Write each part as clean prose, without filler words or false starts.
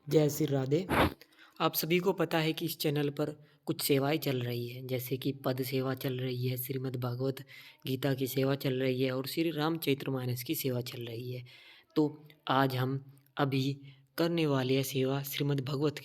जय श्री राधे। आप सभी को पता है कि इस चैनल पर कुछ सेवाएँ चल रही हैं, जैसे कि पद सेवा चल रही है, श्रीमद् भागवत गीता की सेवा चल रही है और श्री रामचरितमानस की सेवा चल रही है। तो आज हम अभी करने वाले हैं सेवा श्रीमद् भगवत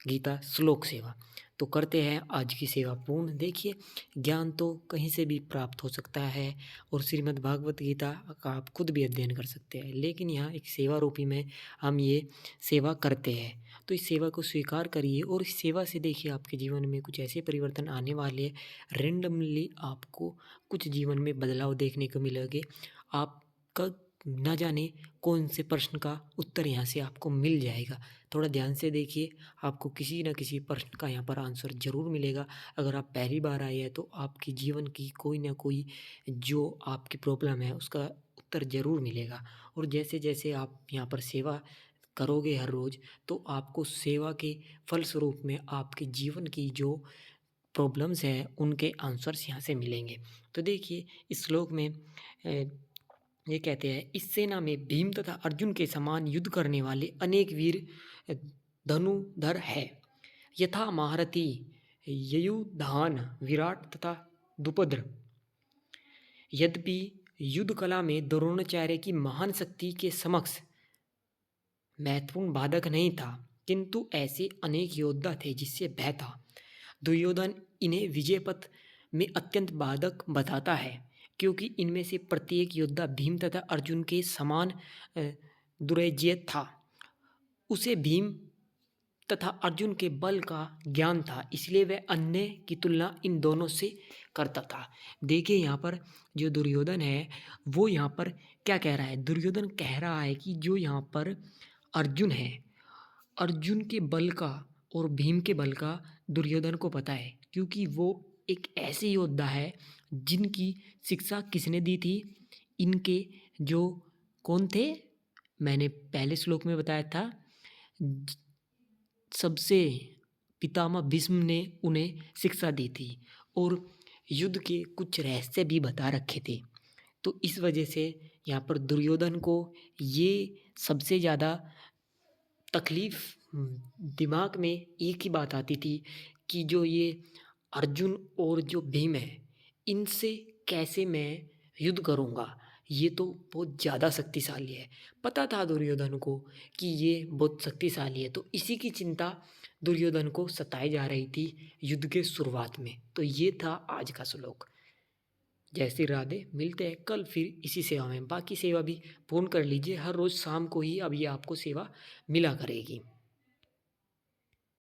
गीता श्लोक सेवा। तो करते हैं आज की सेवा पूर्ण। देखिए, ज्ञान तो कहीं से भी प्राप्त हो सकता है और श्रीमद् भागवत गीता का आप खुद भी अध्ययन कर सकते हैं, लेकिन यहाँ एक सेवा रूपी में हम ये सेवा करते हैं। तो इस सेवा को स्वीकार करिए और इस सेवा से देखिए आपके जीवन में कुछ ऐसे परिवर्तन आने वाले हैं। रैंडमली आपको कुछ जीवन में बदलाव देखने को मिलेंगे। आपका ना जाने कौन से प्रश्न का उत्तर यहाँ से आपको मिल जाएगा। थोड़ा ध्यान से देखिए, आपको किसी न किसी प्रश्न का यहाँ पर आंसर ज़रूर मिलेगा। अगर आप पहली बार आए हैं तो आपके जीवन की कोई ना कोई जो आपकी प्रॉब्लम है उसका उत्तर ज़रूर मिलेगा। और जैसे-जैसे आप यहाँ पर सेवा करोगे हर रोज़, तो आपको सेवा के फलस्वरूप में आपके जीवन की जो प्रॉब्लम्स हैं उनके आंसर्स यहाँ से मिलेंगे। तो देखिए, इस श्लोक में ये कहते हैं, इस सेना में भीम तथा अर्जुन के समान युद्ध करने वाले अनेक वीर अ, धनुर्धर है। यथा महारथी युयुधान, विराट तथा द्रुपद। यद्यपि युद्ध कला में द्रोणाचार्य की महान शक्ति के समक्ष महत्वपूर्ण बाधक नहीं था, किंतु ऐसे अनेक योद्धा थे जिससे भय था। दुर्योधन इन्हें विजय पथ में अत्यंत बाधक बताता है, क्योंकि इनमें से प्रत्येक योद्धा भीम तथा अर्जुन के समान दुर्जेय था। उसे भीम तथा अर्जुन के बल का ज्ञान था, इसलिए वह अन्य की तुलना इन दोनों से करता था। देखिए, यहाँ पर जो दुर्योधन है वो यहाँ पर क्या कह रहा है? दुर्योधन कह रहा है कि जो यहाँ पर अर्जुन है, अर्जुन के बल का और भीम के बल का दुर्योधन को पता है, क्योंकि वो एक ऐसे योद्धा है जिनकी शिक्षा किसने दी थी? इनके जो कौन थे? मैंने पहले श्लोक में बताया था, ज सबसे पितामह भीष्म ने उन्हें शिक्षा दी थी और युद्ध के कुछ रहस्य भी बता रखे थे। तो इस वजह से यहाँ पर दुर्योधन को ये सबसे ज़्यादा तकलीफ़ दिमाग में एक ही बात आती थी कि जो ये अर्जुन और जो भीम है, इनसे कैसे मैं युद्ध करूँगा? ये तो बहुत ज़्यादा शक्तिशाली है। पता था दुर्योधन को कि ये बहुत शक्तिशाली है, तो इसी की चिंता दुर्योधन को सताई जा रही थी युद्ध के शुरुआत में। तो ये था आज का श्लोक। जय श्री राधे। मिलते हैं कल फिर इसी सेवा में। बाकी सेवा भी पूर्ण कर लीजिए। हर रोज़ शाम को ही अब ये आपको सेवा मिला करेगी।